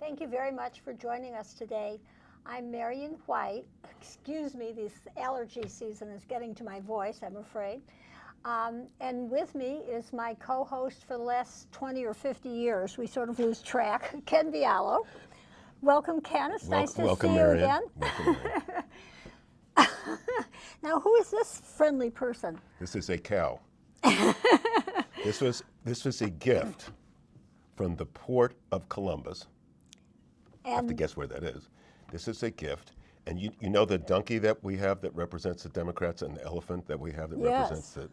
Thank you very much for joining us today. I'm Marion White. Excuse me, this allergy season is getting to my voice, I'm afraid. And with me is my co-host for the last 20 or 50 years. We sort of lose track, Ken Viallo. Welcome, Ken. It's nice to see you again. Welcome, Marion. Now, who is this friendly person? This is a cow. This was a gift from the Port of Columbus. I have to guess where that is. This is a gift. And you know the donkey that we have that represents the Democrats and the elephant that we have that represents the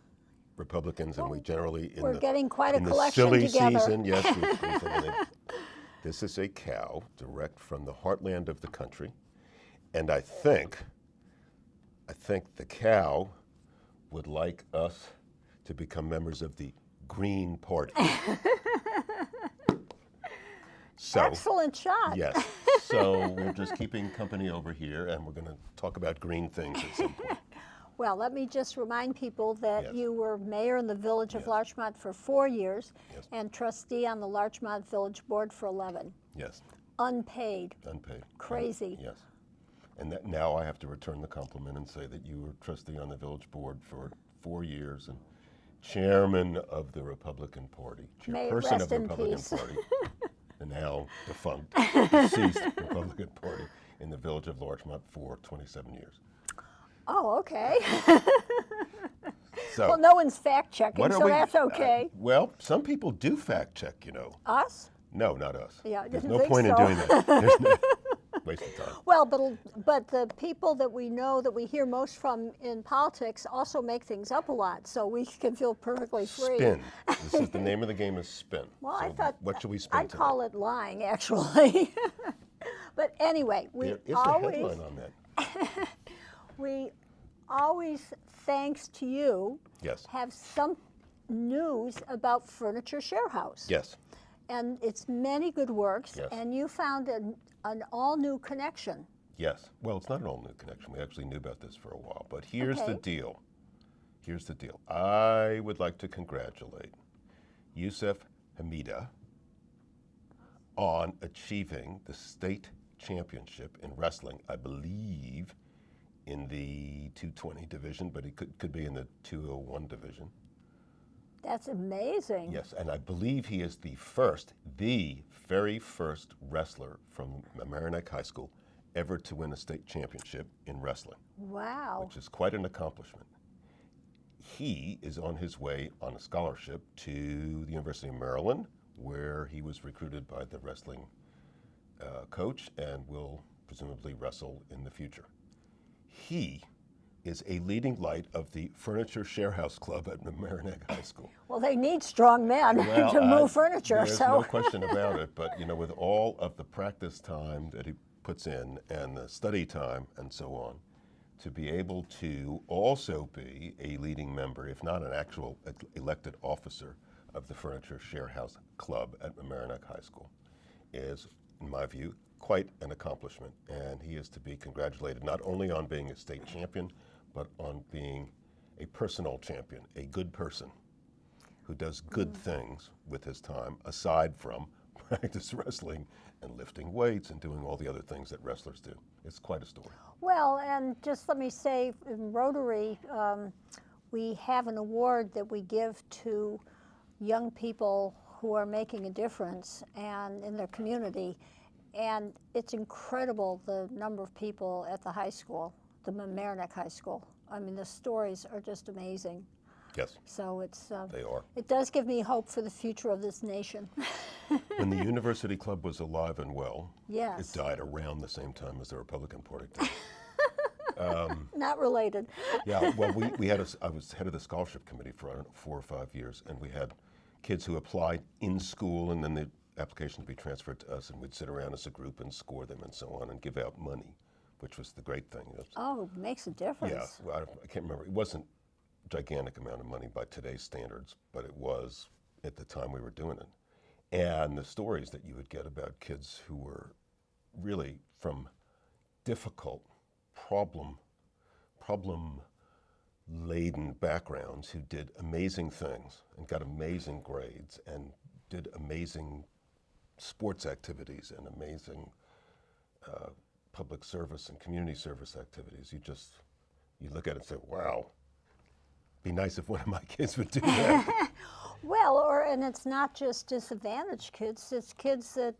Republicans, and we generally we're getting quite a in collection the silly together. Season, yes, this is a cow direct from the heartland of the country, and I think the cow would like us to become members of the Green Party. So, excellent shot. Yes. So we're just keeping company over here, and we're going to talk about green things at some point. Well, let me just remind people that Yes. you were mayor in the village of Yes. Larchmont for 4 years Yes. and trustee on the Larchmont Village Board for 11. Yes. Unpaid. Unpaid. Crazy. Yes. And that now I have to return the compliment and say that you were trustee on the village board for 4 years and chairman of the Republican Party, May it chairperson rest of the in Republican peace. Party, the now defunct, deceased Republican Party in the village of Larchmont for 27 years. Oh, okay. So, Well, no one's fact checking, what are so we- that's okay. Well, some people do fact check, you know. Us? No, not us. Yeah, I There's didn't no think point in so. doing that. There's no waste of time. Well, but the people that we know that we hear most from in politics also make things up a lot, so we can feel perfectly free. Spin. This is the name of the game is spin. Well, So I thought what should we spin I'd today? call it lying, actually. But anyway, There is a headline on that. we always, thanks to you, Yes. have some news about Furniture Share House. Yes. And it's many good works, Yes. and you found an all-new connection. Yes. Well, it's not an all-new connection. We actually knew about this for a while. But here's the Okay. deal. Here's the deal. I would like to congratulate Yusuf Hamida on achieving the state championship in wrestling, I believe, in the 220 division, but it could be in the 201 division. That's amazing. Yes, and I believe he is the very first wrestler from Mamaroneck High School ever to win a state championship in wrestling, Wow. which is quite an accomplishment. He is on his way on a scholarship to the University of Maryland, where he was recruited by the wrestling coach and will presumably wrestle in the future. He is a leading light of the Furniture Share House Club at Mamaroneck High School. Well, they need strong men Well, to move furniture, there's so. no question about it, but you know, with all of the practice time that he puts in and the study time and so on, to be able to also be a leading member, if not an actual elected officer of the Furniture Share House Club at Mamaroneck High School is, in my view, quite an accomplishment. And he is to be congratulated not only on being a state champion, but on being a personal champion, a good person who does good things with his time, aside from practice wrestling and lifting weights and doing all the other things that wrestlers do. It's quite a story. Well, and just let me say, in Rotary, we have an award that we give to young people who are making a difference and in their community. And it's incredible the number of people at the high school, the Mamaroneck High School. I mean, the stories are just amazing. Yes, So it's they are. it does give me hope for the future of this nation. When the University Club was alive and well, Yes. it died around the same time as the Republican Party did. Not related. Yeah, well, I was head of the scholarship committee for, I don't know, 4 or 5 years, and we had kids who applied in school, and then the applications would be transferred to us, and we'd sit around as a group and score them and so on, and give out money, which was the great thing. Oh, makes a difference. Yeah, well, I can't remember. It wasn't a gigantic amount of money by today's standards, but it was at the time we were doing it. And the stories that you would get about kids who were really from difficult, problem-laden backgrounds who did amazing things and got amazing grades and did amazing sports activities and amazing public service and community service activities. You look at it and say, wow, be nice if one of my kids would do that. Well, and it's not just disadvantaged kids, it's kids that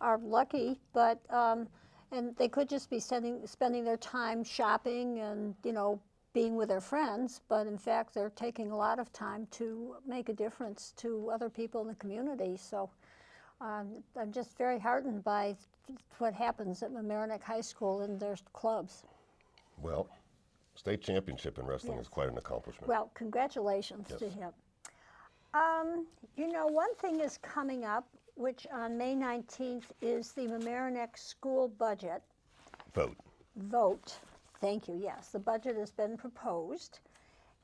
are lucky, but, and they could just be spending their time shopping and, being with their friends, but in fact, they're taking a lot of time to make a difference to other people in the community. So I'm just very heartened by what happens at Mamaroneck High School in their clubs. Well, state championship in wrestling is quite an accomplishment. Well, congratulations to him. One thing is coming up, which on May 19th is the Mamaroneck school budget. Vote. Thank you, yes. The budget has been proposed.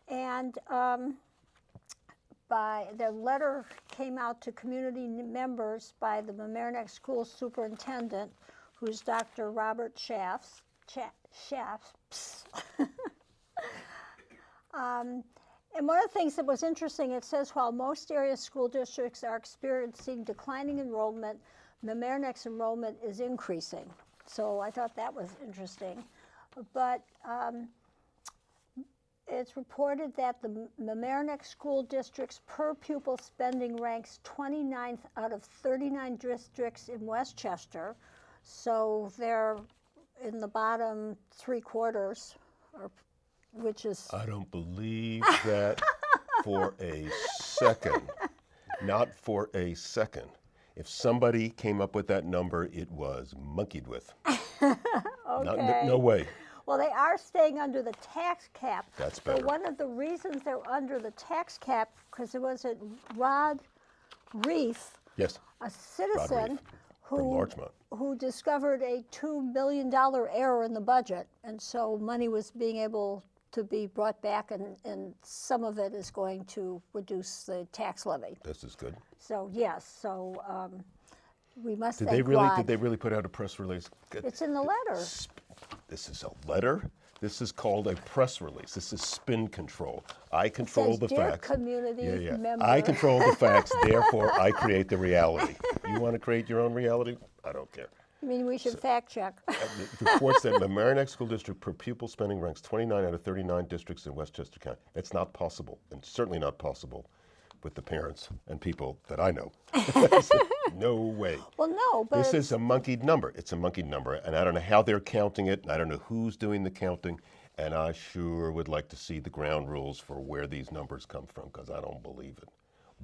And the letter came out to community members by the Mamaroneck school superintendent, who's Dr. Robert Shafts. And one of the things that was interesting, it says, while most area school districts are experiencing declining enrollment, Mamaroneck's enrollment is increasing. So I thought that was interesting. But it's reported that the Mamaroneck school district's per pupil spending ranks 29th out of 39 districts in Westchester. So they're in the bottom 3/4, which is... I don't believe that for a second. Not for a second. If somebody came up with that number, it was monkeyed with. Okay. No way. Well, they are staying under the tax cap. That's better. So one of the reasons they're under the tax cap, because it was Rod Reef, Yes. a citizen from Larchmont. who discovered a $2 million error in the budget, and so money was being able to be brought back, and some of it is going to reduce the tax levy. This is good. So yes, we must Did thank they really? God. Did they really put out a press release? It's in the letter. This is a letter. This is called a press release. This is spin control. I control says, the "Dear facts. community member." I control the facts. Therefore, I create the reality. You want to create your own reality? I don't care. I mean, we should fact check. It reports that Mamaroneck School District per pupil spending ranks 29 out of 39 districts in Westchester County. That's not possible, and certainly not possible with the parents and people that I know. No way. Well, no, but This is a monkeyed number. It's a monkeyed number, and I don't know how they're counting it, and I don't know who's doing the counting, and I sure would like to see the ground rules for where these numbers come from, because I don't believe it.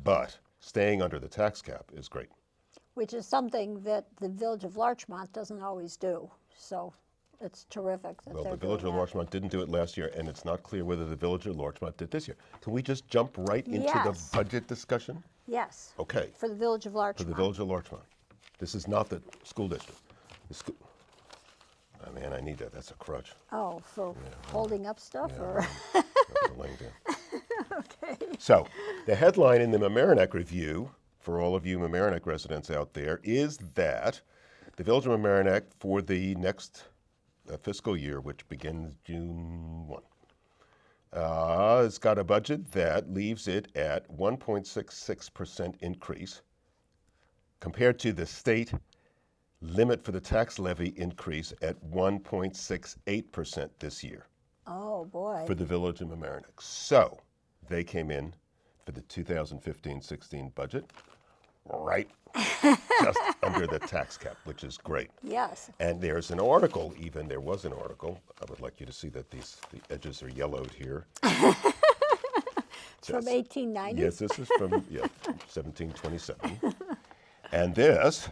But staying under the tax cap is great. which is something that the Village of Larchmont doesn't always do. So it's terrific that Well, they're the Village of doing that. Larchmont didn't do it last year, and it's not clear whether the Village of Larchmont did this year. Can we just jump right into Yes. the budget discussion? Yes, Okay, for the Village of for Larchmont. the Village of Larchmont. This is not the school district. Oh man, I need that. That's a crutch. Oh, for holding up stuff, Yeah, or? I'm laying down. Okay. So, the headline in the Mamaroneck Review, for all of you Mamaroneck residents out there, is that the Village of Mamaroneck for the next fiscal year, which begins June 1, it's got a budget that leaves it at 1.66% increase compared to the state limit for the tax levy increase at 1.68% this year Oh, boy. for the Village of Mamaroneck. So they came in for the 2015-16 budget right just under the tax cap, which is great. Yes. And there's an article, there was an article. I would like you to see that the edges are yellowed here. From 1890? Yes, this is from 1727. And this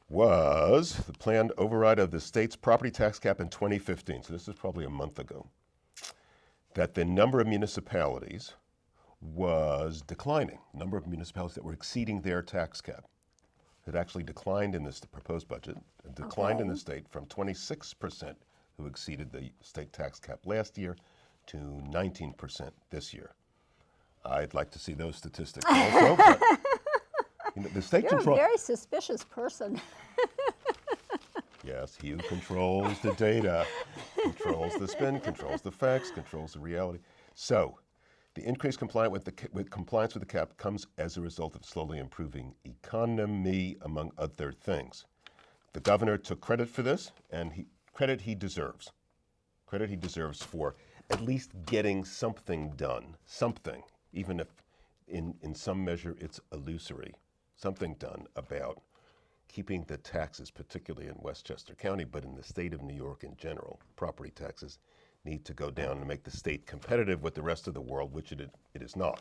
was the planned override of the state's property tax cap in 2015. So this is probably a month ago. That the number of municipalities was declining. Number of municipalities that were exceeding their tax cap. It actually declined in this proposed budget. It declined in the state from 26% who exceeded the state tax cap last year to 19% this year. I'd like to see those statistics also. But, the state You're control. a very suspicious person. Yes, he who controls the data, controls the spin, controls the facts, controls the reality. So, The increase compliance with the cap comes as a result of slowly improving economy, among other things. The governor took credit for this, and credit he deserves. Credit he deserves for at least getting something done, something, even if in some measure it's illusory, something done about keeping the taxes, particularly in Westchester County, but in the state of New York in general, property taxes need to go down and make the state competitive with the rest of the world, which it is not.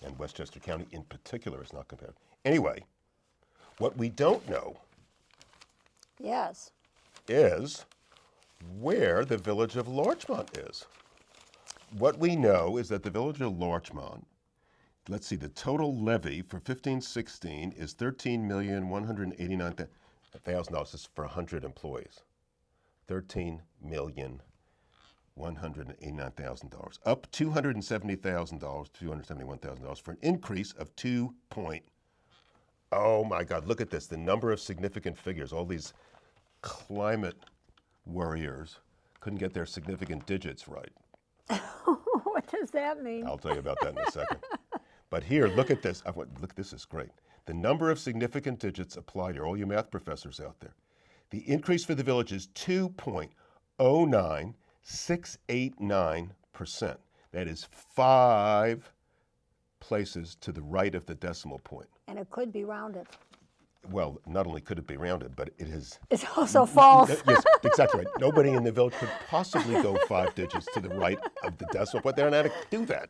And Westchester County in particular is not competitive. Anyway, what we don't know Yes. is where the village of Larchmont is. What we know is that the village of Larchmont, let's see, the total levy for 15-16 is $13,189,000. This is for 100 employees. $13,189,000, up $270,000, $271,000 for an increase of oh my God, look at this, the number of significant figures, all these climate warriors couldn't get their significant digits right. What does that mean? I'll tell you about that in a second. But here, look at this. Look, this is great. The number of significant digits applied here, all you math professors out there. The increase for the village is 2.09689%. That is 5 places to the right of the decimal point. And it could be rounded. Well, not only could it be rounded, but it is. It's also false. Yes, exactly right. Nobody in the village could possibly go 5 digits to the right of the decimal point. They don't know how to do that.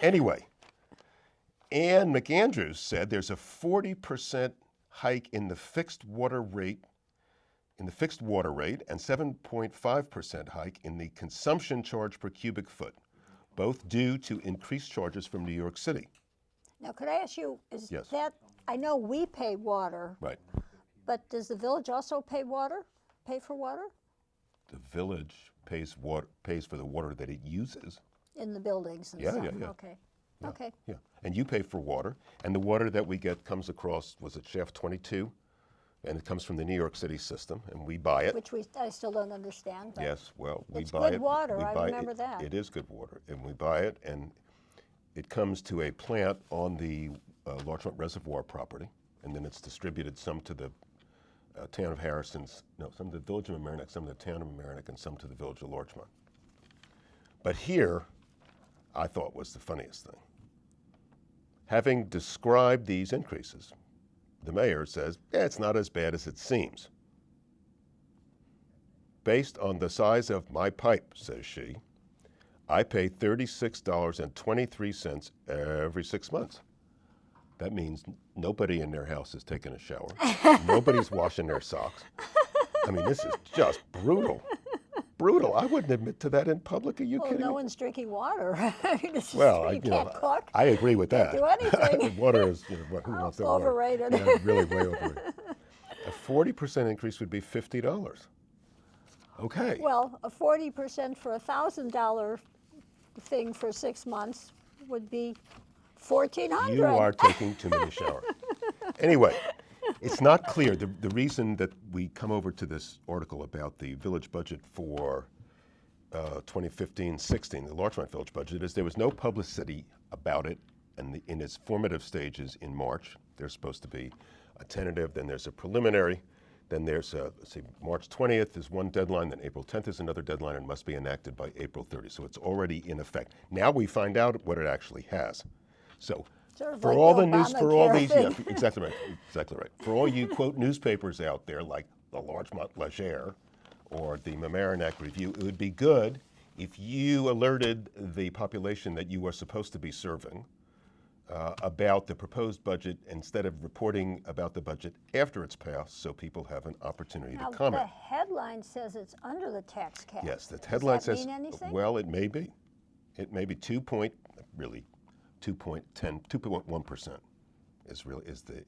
Anyway, Ann McAndrews said there's a 40% hike in the fixed water rate, and 7.5% hike in the consumption charge per cubic foot, both due to increased charges from New York City. Now, could I ask you, Yes. I know we pay water, Right. but does the village also pay for water? The village pays for the water that it uses. In the buildings and Yeah, stuff? yeah. Okay. Yeah, Okay. Yeah, and you pay for water, and the water that we get comes across, was it Shaft 22? And it comes from the New York City system, and we buy it. Which I still don't understand. But Yes, well, we it's buy it. good water, we I buy remember it. that. It is good water, and we buy it, and it comes to a plant on the Larchmont Reservoir property, and then it's distributed some to the town of some to the village of Mamaroneck, some to the town of Mamaroneck, and some to the village of Larchmont. But here, I thought was the funniest thing. Having described these increases, the mayor says, it's not as bad as it seems. Based on the size of my pipe, says she, I pay $36.23 every 6 months. That means nobody in their house is taking a shower. Nobody's washing their socks. I mean, this is just brutal. Brutal. I wouldn't admit to that in public. Are you kidding no me? one's drinking water. It's just, Well, you can't cook. I agree with that. do anything. Water is, who wants that water? Overrated. Yeah, really way overrated. A 40% increase would be $50. Okay. Well, a 40% for $1,000 thing for 6 months would be $1,400. You are taking too many showers. Anyway, it's not clear. The reason that we come over to this article about the village budget for 2015-16, the Larchmont village budget, is there was no publicity about it in its formative stages in March. There's supposed to be a tentative, then there's a preliminary, then there's let's see, March 20th is one deadline, then April 10th is another deadline, and must be enacted by April 30th. So it's already in effect. Now we find out what it actually has. So Sort of for like all the the news, for all Obamacare these, thing. yeah, exactly right, exactly right. For all you quote newspapers out there like the Larchmont Leger or the Mamaroneck Review, it would be good if you alerted the population that you are supposed to be serving about the proposed budget instead of reporting about the budget after it's passed, so people have an opportunity Now, to comment. the headline says it's under the tax cap. Yes, the headline Does that says, mean anything? well, it may be. It may be 2.1% is the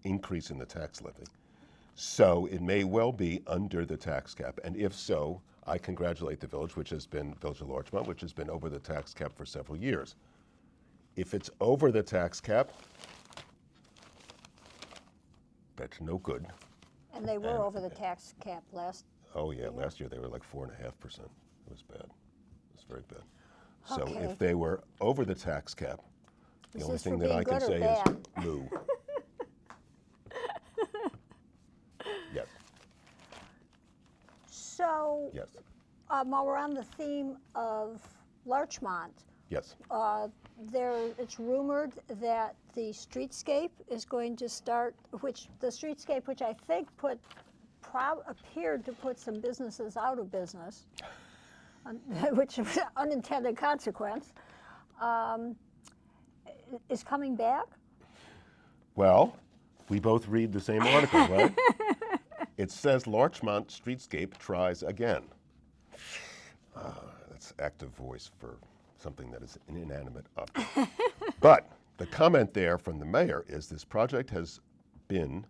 increase in the tax levy. So it may well be under the tax cap, and if so, I congratulate the village, village of Larchmont, which has been over the tax cap for several years. If it's over the tax cap, that's no good. And they were over the tax cap last. Oh yeah, last year they were like 4.5%. It was bad. It was very bad. So Okay. if they were over the tax cap, the Is only this for thing that being I can good or say bad? is moo. Yes, So, yes, while we're on the theme of Larchmont, yes. it's rumored that the streetscape is going to start, which I think appeared to put some businesses out of business, which is an unintended consequence, is coming back. Well, we both read the same article, right? It says Larchmont Streetscape tries again. That's active voice for something that is an inanimate object. But the comment there from the mayor is this project has been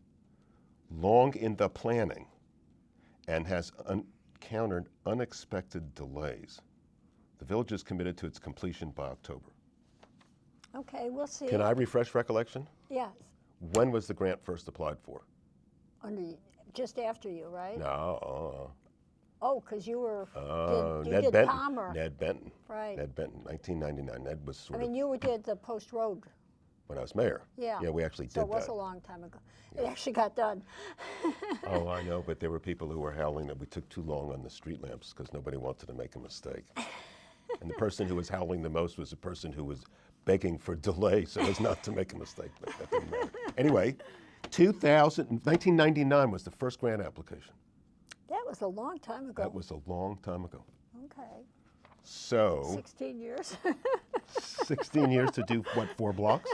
long in the planning and has encountered unexpected delays. The village is committed to its completion by October. Okay, we'll see. Can I refresh recollection? Yes, When was the grant first applied for? just after you, right? No, Oh, because you were, you Ned did Benton. Palmer. Ned Benton. Right. Ned Benton, 1999. Ned was I sort mean, of you did the Post Road. when I was mayor. Yeah. Yeah, we actually So did it was that. a long time ago. It actually got done. Oh, I know, but there were people who were howling that we took too long on the street lamps because nobody wanted to make a mistake. And the person who was howling the most was the person who was begging for delay so as not to make a mistake, but that didn't matter. Anyway, 1999 was the first grant application. That was a long time ago. That was a long time ago. Okay. So, 16 years. 16 years to do, what, 4 blocks?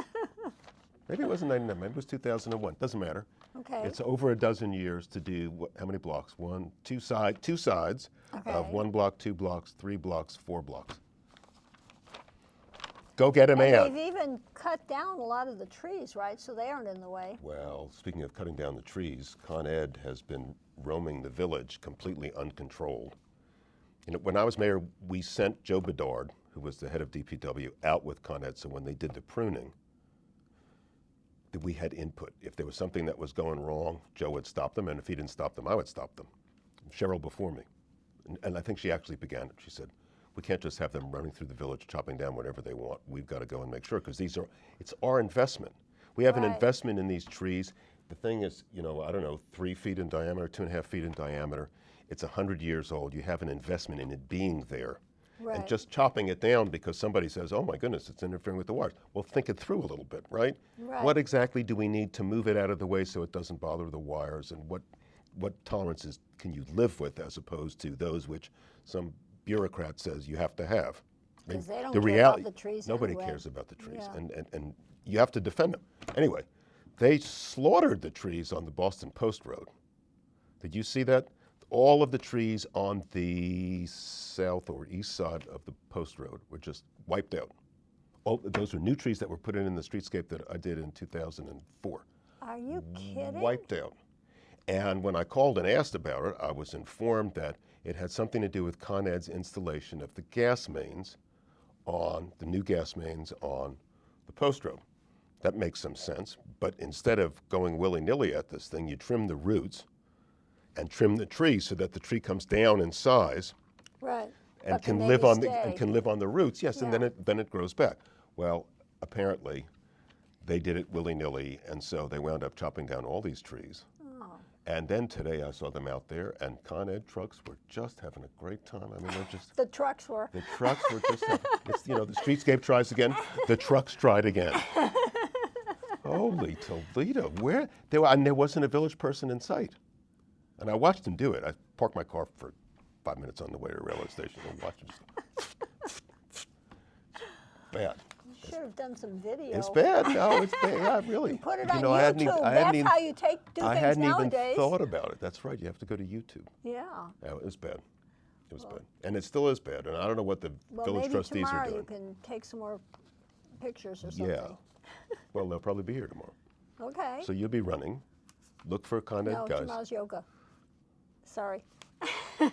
Maybe it wasn't 99, maybe it was 2001, doesn't matter. Okay. It's over a dozen years to do, how many blocks? Two sides Okay. of 1 block, 2 blocks, 3 blocks, 4 blocks. Go get a And man. they've even cut down a lot of the trees, right? So they aren't in the way. Well, speaking of cutting down the trees, Con Ed has been roaming the village completely uncontrolled. You know, when I was mayor, we sent Joe Bedard, who was the head of DPW, out with Con Ed, so when they did the pruning, that we had input. If there was something that was going wrong, Joe would stop them, and if he didn't stop them, I would stop them. Cheryl before me. And I think she actually began it. She said, we can't just have them running through the village, chopping down whatever they want. We've got to go and make sure, because it's our investment. We have an Right. investment in these trees. The thing is, you know, I don't know, 3 feet in diameter, 2.5 feet in diameter. It's 100 years old. You have an investment in it being there. Right. And just chopping it down because somebody says, oh my goodness, it's interfering with the wires. Well, think it through a little bit, right? Right. What exactly do we need to move it out of the way so it doesn't bother the wires, and what tolerances can you live with as opposed to those which some bureaucrat says you have to have? I mean, 'Cause they don't the care reality, about the trees nobody anyway. cares about the trees, Yeah. and you have to defend them. Anyway, they slaughtered the trees on the Boston Post Road. Did you see that? All of the trees on the south or east side of the Post Road were just wiped out. All, those were new trees that were put in the streetscape that I did in 2004. Are you kidding? Wiped out. And when I called and asked about it, I was informed that it had something to do with Con Ed's installation of the gas mains the new gas mains on the Post Road. That makes some sense, but instead of going willy-nilly at this thing, you trim the roots and trim the tree so that the tree comes down in size Right. and But can they live on the stay. and can live on the roots. Yes, and Yeah. then it grows back. Well, apparently, they did it willy-nilly, and so they wound up chopping down all these trees. Oh. And then today I saw them out there, and Con Ed trucks were just having a great time. I mean, they're just The trucks were. the trucks were just it's, you know, the streetscape tries again, the trucks tried again. Holy Toledo, and there wasn't a village person in sight. And I watched them do it. I parked my car for 5 minutes on the way to the railroad station and watched them just bad. You should have done some video. It's bad. No, it's bad. Yeah, really. Put it You on know, I hadn't YouTube. even- I hadn't That's even- how you do I things hadn't nowadays. even thought about it. That's right. You have to go to YouTube. Yeah. Yeah, it was bad. It was bad. And it still is bad. And I don't know what the Well, village maybe trustees are tomorrow doing. you can take some more pictures or something. Yeah. Well, they'll probably be here tomorrow. Okay. So you'll be running. Look for Con Ed No, guys. tomorrow's yoga. Sorry. Okay.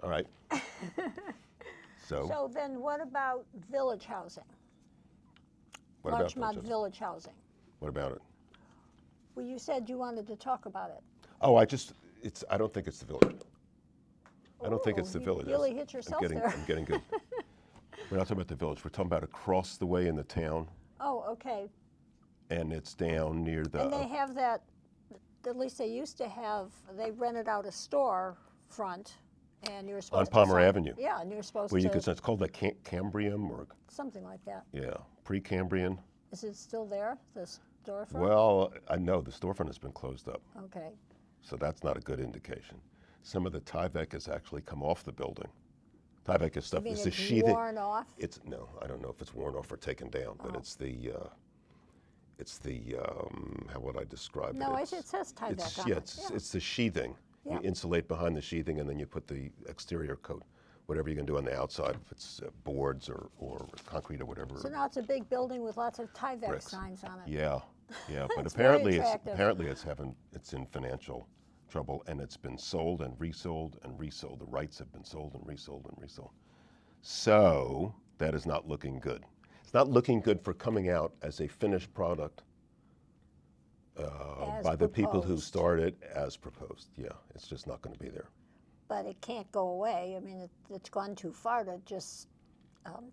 All right. So, So then what about village housing? what about Larchmont those? Village Housing. What about it? Well, you said you wanted to talk about it. Oh, I don't think it's the village. I don't think it's the you village. really hit yourself there. I'm getting good. We're not talking about the village. We're talking about across the way in the town, Oh, okay. and it's down near the. And they have that, at least they used to have, they rented out a store front, and you were supposed On to Palmer sign- Avenue. Yeah, and you were supposed where to, you could. It's called the Cambrium, or something like that. yeah, Precambrian. Is it still there, the storefront? Well, I know the storefront has been closed up, Okay. so that's not a good indication. Some of the Tyvek has actually come off the building. Tyvek is stuff. I mean, It's the it's sheathing. worn off? It's no, I don't know if it's worn off or taken down, but it's the. How would I describe it? No, it It's- says Tyvek It's, on yeah, it. it's the sheathing. Yeah. You insulate behind the sheathing, and then you put the exterior coat, whatever you're going to do on the outside, if it's boards or concrete or whatever. So now it's a big building with lots of Tyvek Bricks. signs on it. Yeah, yeah, but It's very apparently attractive. it's in financial trouble, and it's been sold and resold and resold. The rights have been sold and resold and resold. So that is not looking good. It's not looking good for coming out as a finished product As by the people who proposed. started as proposed. Yeah, it's just not going to be there. But it can't go away. I mean, it's gone too far to just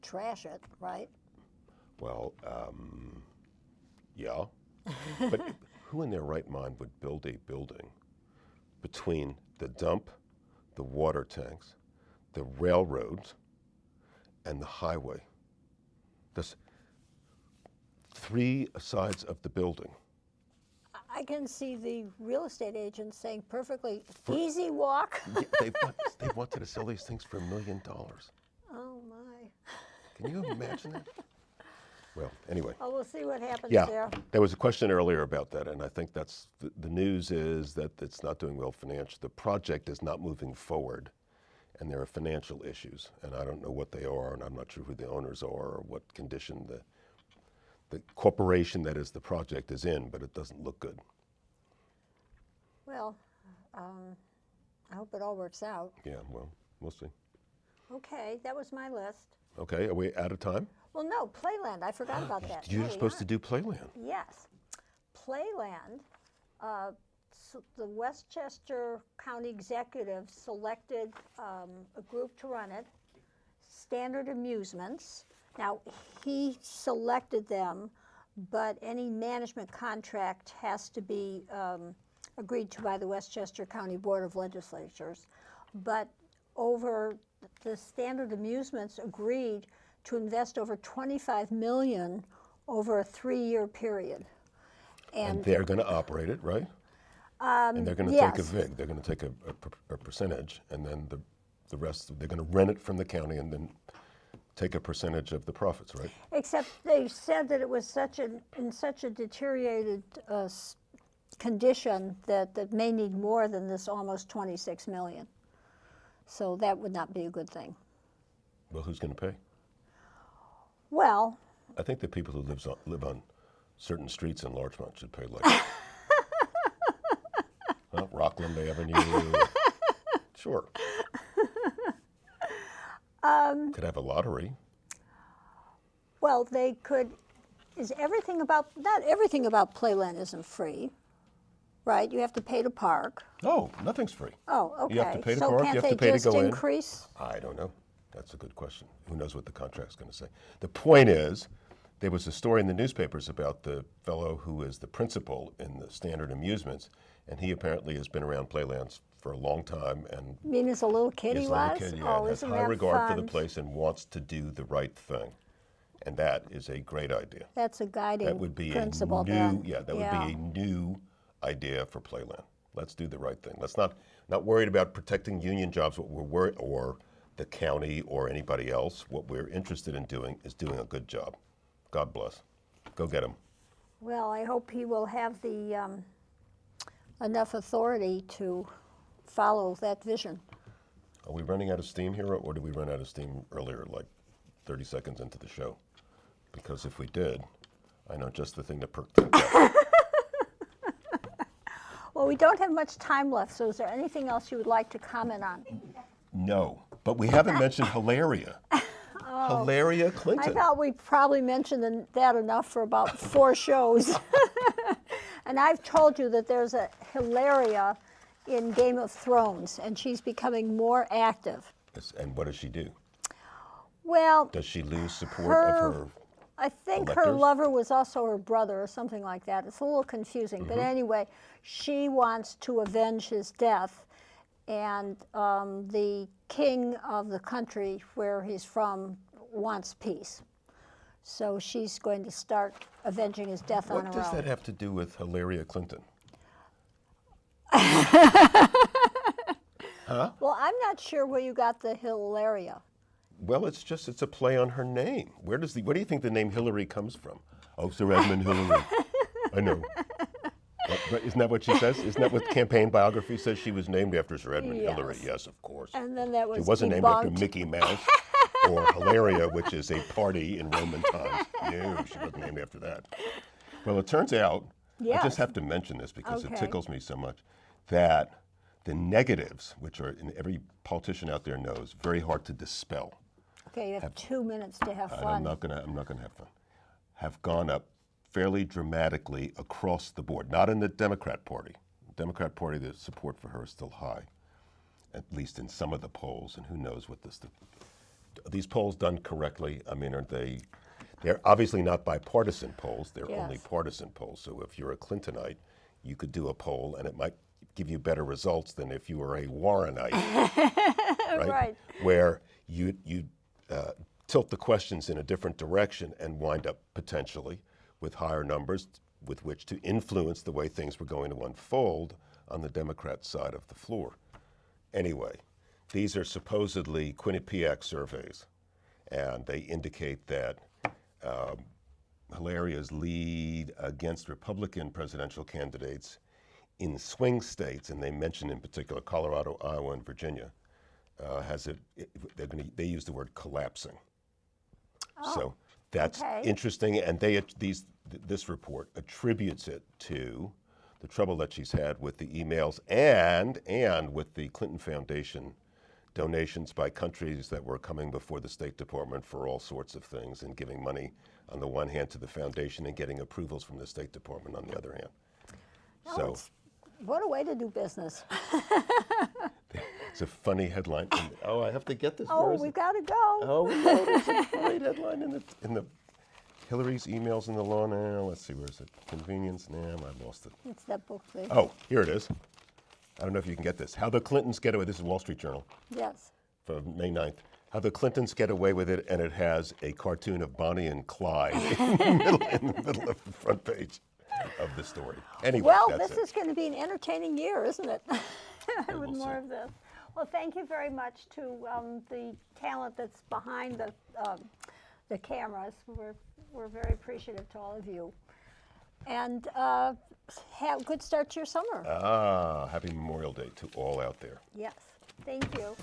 trash it, right? Well, yeah, but who in their right mind would build a building between the dump, the water tanks, the railroads, and the highway? There's 3 sides of the building. I can see the real estate agent saying perfectly easy walk. Yeah, they wanted to sell these things for $1 million. Oh my. Can you imagine that? Well, anyway. Oh, we'll see what happens Yeah, there. there was a question earlier about that, and I think that's the news is that it's not doing well financially. The project is not moving forward, and there are financial issues, and I don't know what they are, and I'm not sure who the owners are or what condition the corporation that is the project is in, but it doesn't look good. Well, I hope it all works out. Yeah, well, we'll see. Okay, that was my list. Okay, are we out of time? Well, no, Playland. I forgot about that. You're No, we supposed to aren't. do Playland. Yes. Playland, the Westchester County Executive selected a group to run it, Standard Amusements. Now, he selected them, but any management contract has to be agreed to by the Westchester County Board of Legislatures. But the Standard Amusements agreed to invest over $25 million over a 3-year period. And they're going to operate it, right? And they're going to take a yes. VIG. They're going to take a percentage, and then the rest, they're going to rent it from the county and then take a percentage of the profits, right? Except they said that it was in such a deteriorated condition that may need more than this almost $26 million. So that would not be a good thing. Well, who's going to pay? Well, I think the people who live on certain streets in Larchmont should pay like Rockland Avenue. Sure. Could have a lottery. well, they could. Not everything about Playland isn't free, right? You have to pay to park. Oh, nothing's free. Oh, okay. You have to pay to so park, you can't have to they pay to just go in. increase? I don't know. That's a good question. Who knows what the contract's going to say? The point is, there was a story in the newspapers about the fellow who is the principal in the Standard Amusements, and he apparently has been around Playlands for a long time and You mean as a little kid he is a little was? kid, yeah, Oh, and has isn't high that regard for fun? the place and wants to do the right thing. And that is a great idea. That's a guiding That would be principle a new, then. would be a new idea for Playland. Let's do the right thing. Let's not worried about protecting union jobs. What we're worried, or the county or anybody else. What we're interested in doing is doing a good job. God bless. Go get him. Well, I hope he will have the enough authority to follow that vision. Are we running out of steam here, or did we run out of steam earlier, like 30 seconds into the show? Because if we did, I know just the thing to perk things up. Well, we don't have much time left, so is there anything else you would like to comment on? No, but we haven't mentioned Hilaria. Hilaria I Clinton. thought we probably mentioned that enough for about 4 shows. And I've told you that there's a Hilaria in Game of Thrones, and she's becoming more active. Yes, and what does she do? Well, Does she lose support of her? I think her electors? lover was also her brother or something like that. It's a little confusing. Mm-hmm. But anyway, she wants to avenge his death. And the king of the country where he's from wants peace. So she's going to start avenging his death on her What does own. that have to do with Hillary Clinton? Well, I'm not sure where you got the Hilaria. Well, it's a play on her name. Where do you think the name Hillary comes from? Oh, Sir Edmund Hillary. I know. But isn't that what she says? Isn't that what campaign biography says? She was named after Sir Edmund Yes. Hillary. Yes, of course. And then that was She wasn't named after debunked. Mickey Mouse or Hilaria, which is a party in Roman times. No, she wasn't named after that. Well, it turns out, I Yes. just have to mention this because it Okay. tickles me so much, that the negatives, which are, and every politician out there knows, very hard to dispel. Okay, you have 2 minutes to have And fun. I'm not gonna have fun. Have gone up fairly dramatically across the board. Not in the Democrat Party. The Democrat Party, the support for her is still high, at least in some of the polls. And who knows what this? Are these polls done correctly? I mean, are they? They're obviously not bipartisan polls. They're only Yes. partisan polls. So if you're a Clintonite, you could do a poll, and it might give you better results than if you were a Warrenite, right? Right. Where you tilt the questions in a different direction and wind up potentially with higher numbers with which to influence the way things were going to unfold on the Democrat side of the floor. Anyway, these are supposedly Quinnipiac surveys, and they indicate that Hilaria's lead against Republican presidential candidates in swing states, and they mention in particular Colorado, Iowa, and Virginia, they use the word collapsing. So that's okay. interesting, and this report attributes it to the trouble that she's had with the emails and with the Clinton Foundation donations by countries that were coming before the State Department for all sorts of things and giving money on the one hand to the foundation and getting approvals from the State Department on the other hand. So What a way to do business. it's a funny headline. Oh, I have to get this. Oh, Where is we've it? got to go. Oh, no, there's a great headline in the Hillary's emails in the law now. Let's see, where is it? Convenience. Nah, I lost it. It's that book thing. Oh, here it is. I don't know if you can get this. How the Clintons get away. This is Wall Street Journal Yes. from May 9th. How the Clintons get away with it, and it has a cartoon of Bonnie and Clyde in the middle of the front page of the story. Anyway, Well, that's this it. is going to be an entertaining year, isn't it? With we'll more see. of this. Well, thank you very much to the talent that's behind the cameras. We're very appreciative to all of you. And have a good start to your summer. Happy Memorial Day to all out there. Yes. Thank you.